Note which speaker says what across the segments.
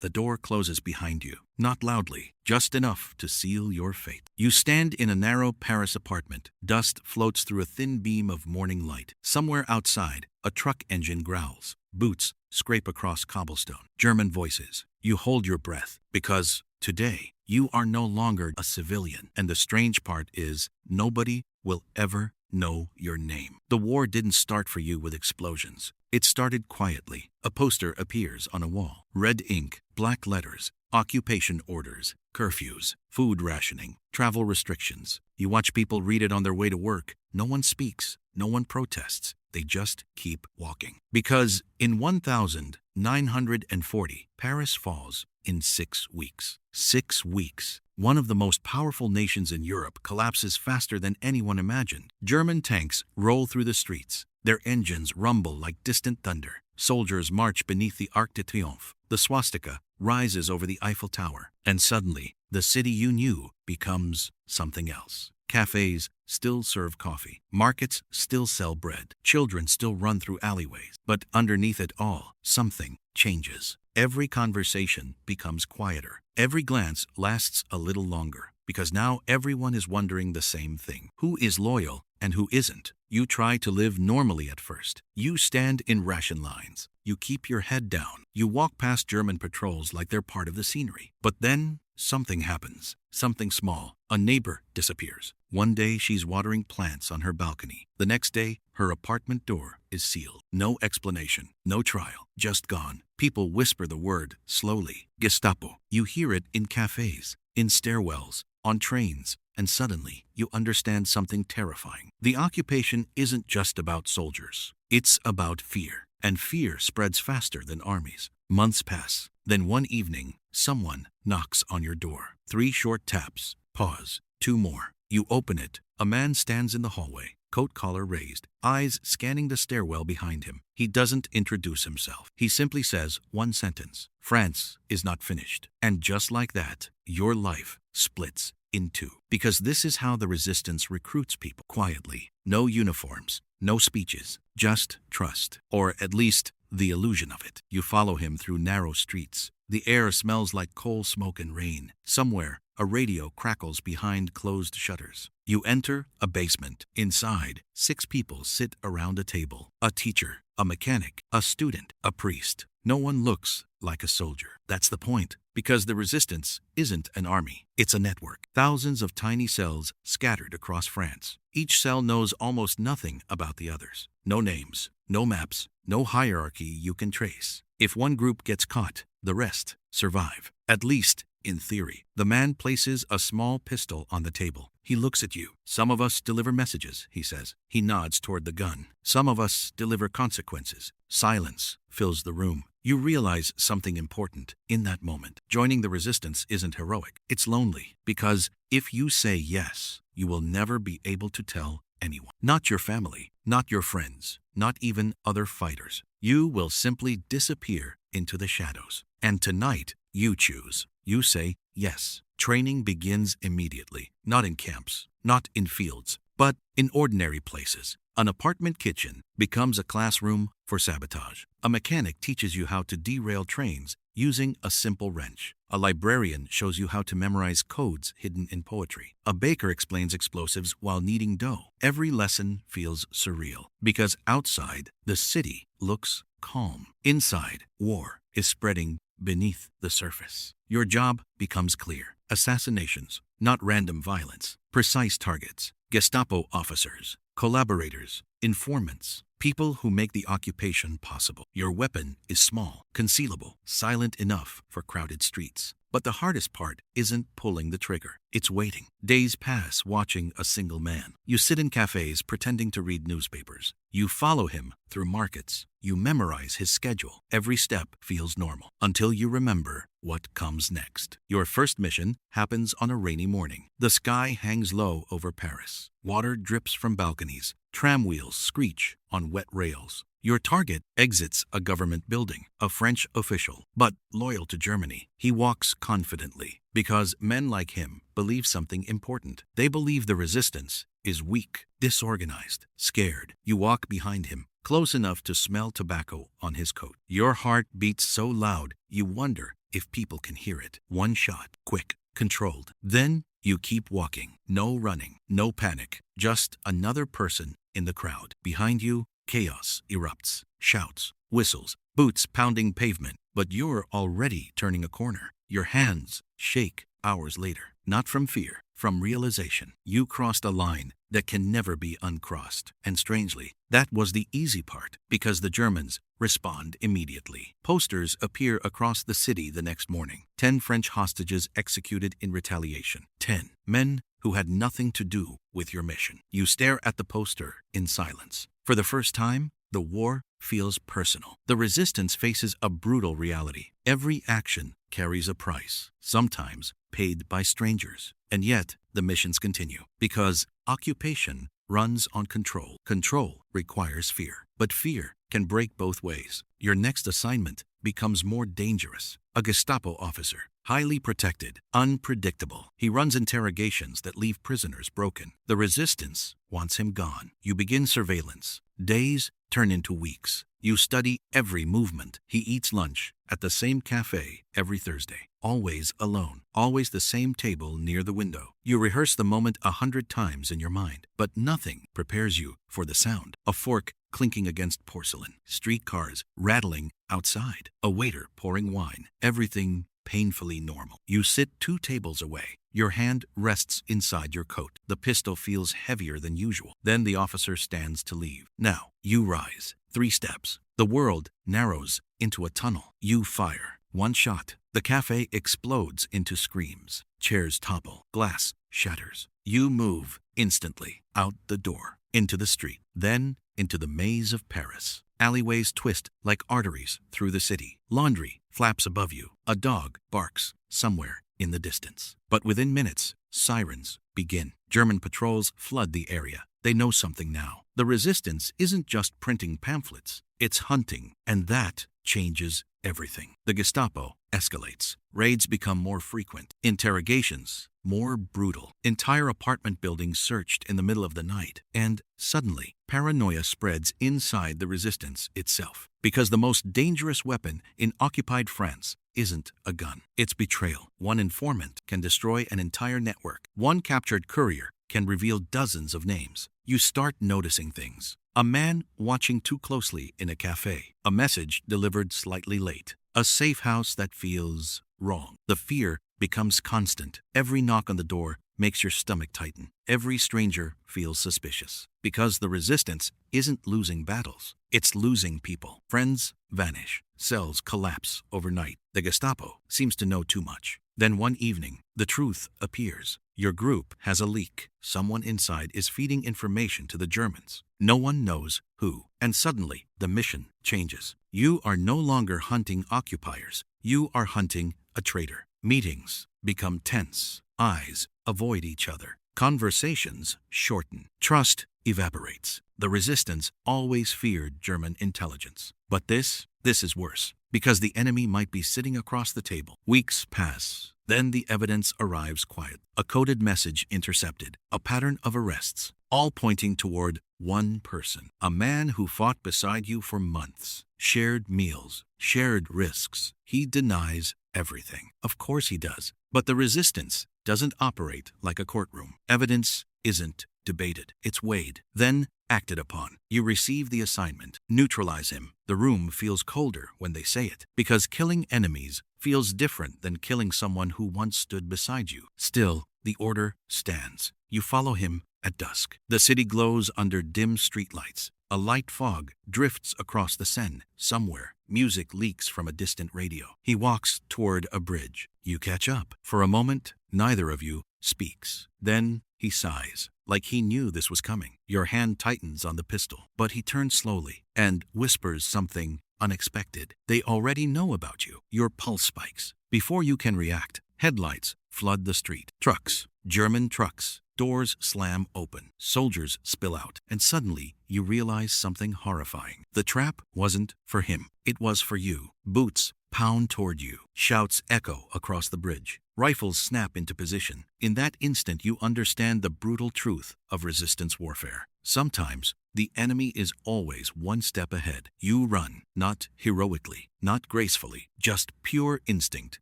Speaker 1: The door closes behind you, not loudly, just enough to seal your fate. You stand in a narrow Paris apartment. Dust floats through a thin beam of morning light. Somewhere outside, a truck engine growls. Boots scrape across cobblestone. German voices. You hold your breath, because today, you are no longer a civilian. And the strange part is, nobody will ever know your name. The war didn't start for you with explosions. It started quietly. A poster appears on a wall. Red ink, black letters, occupation orders, curfews, food rationing, travel restrictions. You watch people read it on their way to work. No one speaks. No one protests. They just keep walking. Because in 1940, Paris falls in 6 weeks. 6 weeks. One of the most powerful nations in Europe collapses faster than anyone imagined. German tanks roll through the streets. Their engines rumble like distant thunder. Soldiers march beneath the Arc de Triomphe. The swastika rises over the Eiffel Tower. And suddenly, the city you knew becomes something else. Cafes still serve coffee. Markets still sell bread. Children still run through alleyways. But underneath it all, something changes. Every conversation becomes quieter. Every glance lasts a little longer. Because now everyone is wondering the same thing. Who is loyal and who isn't? You try to live normally at first. You stand in ration lines. You keep your head down. You walk past German patrols like they're part of the scenery. But then something happens. Something small. A neighbor disappears. One day she's watering plants on her balcony. The next day, her apartment door is sealed. No explanation. No trial. Just gone. People whisper the word slowly. Gestapo. You hear it in cafes, in stairwells, on trains, and suddenly you understand something terrifying. The occupation isn't just about soldiers. It's about fear. And fear spreads faster than armies. Months pass. Then one evening, someone knocks on your door. 3 short taps. Pause. 2 more. You open it. A man stands in the hallway, coat collar raised, eyes scanning the stairwell behind him. He doesn't introduce himself. He simply says one sentence. France is not finished. And just like that, your life splits in 2. Because this is how the resistance recruits people. Quietly. No uniforms. No speeches. Just trust. Or at least the illusion of it. You follow him through narrow streets. The air smells like coal smoke and rain. Somewhere, a radio crackles behind closed shutters. You enter a basement. Inside, 6 people sit around a table. A teacher, a mechanic, a student, a priest. No one looks like a soldier. That's the point. Because the resistance isn't an army. It's a network. Thousands of tiny cells scattered across France. Each cell knows almost nothing about the others. No names, no maps, no hierarchy you can trace. If one group gets caught, the rest survive. At least in theory. The man places a small pistol on the table. He looks at you. Some of us deliver messages, he says. He nods toward the gun. Some of us deliver consequences. Silence fills the room. You realize something important in that moment. Joining the resistance isn't heroic. It's lonely. Because if you say yes, you will never be able to tell anyone. Not your family, not your friends, not even other fighters. You will simply disappear into the shadows. And tonight, you choose. You say yes. Training begins immediately. Not in camps, not in fields, but in ordinary places. An apartment kitchen becomes a classroom for sabotage. A mechanic teaches you how to derail trains using a simple wrench. A librarian shows you how to memorize codes hidden in poetry. A baker explains explosives while kneading dough. Every lesson feels surreal because outside, the city looks calm. Inside, war is spreading beneath the surface. Your job becomes clear. Assassinations, not random violence. Precise targets. Gestapo officers, collaborators, informants, people who make the occupation possible. Your weapon is small, concealable, silent enough for crowded streets. But the hardest part isn't pulling the trigger. It's waiting. Days pass watching a single man. You sit in cafes pretending to read newspapers. You follow him through markets. You memorize his schedule. Every step feels normal until you remember what comes next. Your first mission happens on a rainy morning. The sky hangs low over Paris. Water drips from balconies. Tram wheels screech on wet rails. Your target exits a government building, a French official, but loyal to Germany. He walks confidently because men like him believe something important. They believe the resistance is weak, disorganized, scared. You walk behind him, close enough to smell tobacco on his coat. Your heart beats so loud, you wonder if people can hear it. One shot, quick, controlled. Then you keep walking. No running, no panic. Just another person in the crowd. Behind you, chaos erupts. Shouts, whistles, boots pounding pavement. But you're already turning a corner. Your hands shake hours later. Not from fear, from realization. You crossed a line that can never be uncrossed. And strangely, that was the easy part, because the Germans respond immediately. Posters appear across the city the next morning. 10 French hostages executed in retaliation. 10 men who had nothing to do with your mission. You stare at the poster in silence. For the first time, the war feels personal. The resistance faces a brutal reality. Every action carries a price, sometimes paid by strangers. And yet, the missions continue, because occupation runs on control. Control requires fear, but fear can break both ways. Your next assignment becomes more dangerous. A Gestapo officer, highly protected, unpredictable. He runs interrogations that leave prisoners broken. The resistance wants him gone. You begin surveillance. Days turn into weeks. You study every movement. He eats lunch at the same cafe every Thursday. Always alone. Always the same table near the window. You rehearse the moment 100 times in your mind, but nothing prepares you for the sound. A fork clinking against porcelain. Streetcars rattling outside. A waiter pouring wine. Everything painfully normal. You sit 2 tables away. Your hand rests inside your coat. The pistol feels heavier than usual. Then the officer stands to leave. Now, you rise. 3 steps. The world narrows into a tunnel. You fire. 1 shot. The cafe explodes into screams. Chairs topple. Glass shatters. You move instantly out the door, into the street, then into the maze of Paris. Alleyways twist like arteries through the city. Laundry flaps above you. A dog barks somewhere in the distance. But within minutes, sirens begin. German patrols flood the area. They know something now. The resistance isn't just printing pamphlets, it's hunting, and that changes everything. The Gestapo escalates. Raids become more frequent. Interrogations more brutal. Entire apartment buildings searched in the middle of the night. And suddenly, paranoia spreads inside the resistance itself. Because the most dangerous weapon in occupied France isn't a gun. It's betrayal. One informant can destroy an entire network. One captured courier can reveal dozens of names. You start noticing things. A man watching too closely in a cafe. A message delivered slightly late. A safe house that feels wrong. The fear becomes constant. Every knock on the door makes your stomach tighten. Every stranger feels suspicious. Because the resistance isn't losing battles, it's losing people. Friends vanish. Cells collapse overnight. The Gestapo seems to know too much. Then one evening, the truth appears. Your group has a leak. Someone inside is feeding information to the Germans. No one knows who. And suddenly, the mission changes. You are no longer hunting occupiers. You are hunting a traitor. Meetings become tense. Eyes avoid each other. Conversations shorten. Trust evaporates. The resistance always feared German intelligence. But this is worse, because the enemy might be sitting across the table. Weeks pass. Then the evidence arrives quiet. A coded message intercepted. A pattern of arrests, all pointing toward one person. A man who fought beside you for months. Shared meals, shared risks. He denies everything. Of course he does. But the resistance doesn't operate like a courtroom. Evidence isn't debated. It's weighed, then acted upon. You receive the assignment. Neutralize him. The room feels colder when they say it, because killing enemies feels different than killing someone who once stood beside you. Still, the order stands. You follow him at dusk. The city glows under dim streetlights. A light fog drifts across the Seine. Somewhere, music leaks from a distant radio. He walks toward a bridge. You catch up. For a moment, neither of you speaks. Then he sighs, like he knew this was coming. Your hand tightens on the pistol, but he turns slowly and whispers something unexpected. They already know about you. Your pulse spikes. Before you can react, headlights flood the street. Trucks, German trucks. Doors slam open. Soldiers spill out. And suddenly, you realize something horrifying. The trap wasn't for him. It was for you. Boots pound toward you. Shouts echo across the bridge. Rifles snap into position. In that instant, you understand the brutal truth of resistance warfare. Sometimes, The enemy is always one step ahead. You run, not heroically, not gracefully, just pure instinct.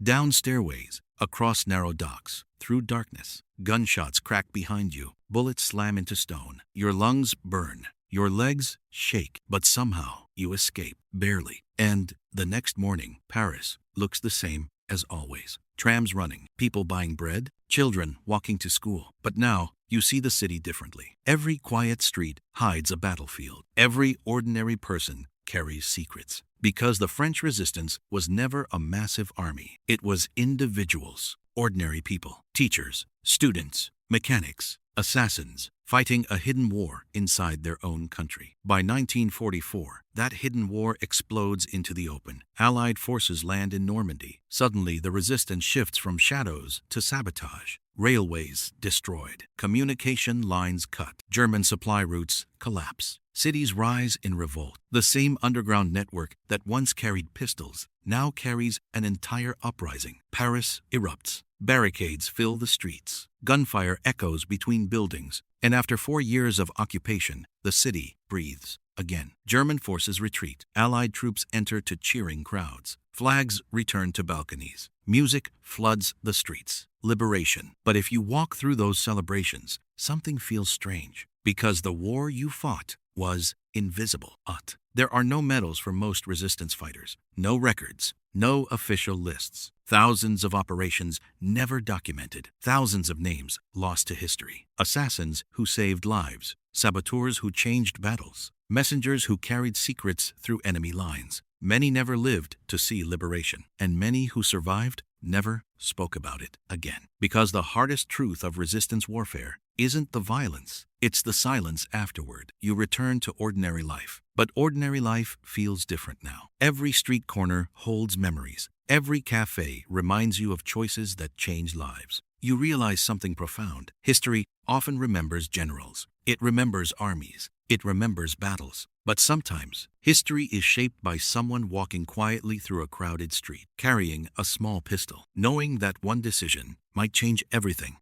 Speaker 1: Down stairways, across narrow docks, through darkness. Gunshots crack behind you. Bullets slam into stone. Your lungs burn. Your legs shake. But somehow, you escape. Barely. And the next morning, Paris looks the same as always. Trams running, people buying bread, children walking to school. But now, you see the city differently. Every quiet street hides a battlefield. Every ordinary person carries secrets. Because the French resistance was never a massive army. It was individuals, ordinary people, teachers, students, mechanics, assassins, fighting a hidden war inside their own country. By 1944, that hidden war explodes into the open. Allied forces land in Normandy. Suddenly, the resistance shifts from shadows to sabotage. Railways destroyed. Communication lines cut. German supply routes collapse. Cities rise in revolt. The same underground network that once carried pistols now carries an entire uprising. Paris erupts. Barricades fill the streets. Gunfire echoes between buildings. And after 4 years of occupation, the city breathes again. German forces retreat. Allied troops enter to cheering crowds. Flags return to balconies. Music floods the streets. Liberation. But if you walk through those celebrations, something feels strange. Because the war you fought was invisible. There are no medals for most resistance fighters, no records, no official lists. Thousands of operations never documented, thousands of names lost to history. Assassins who saved lives, saboteurs who changed battles, messengers who carried secrets through enemy lines. Many never lived to see liberation, and many who survived never spoke about it again. Because the hardest truth of resistance warfare isn't the violence, it's the silence afterward. You return to ordinary life, but ordinary life feels different now. Every street corner holds memories. Every cafe reminds you of choices that change lives. You realize something profound. History often remembers generals. It remembers armies. It remembers battles. But sometimes, history is shaped by someone walking quietly through a crowded street, carrying a small pistol, knowing that one decision might change everything.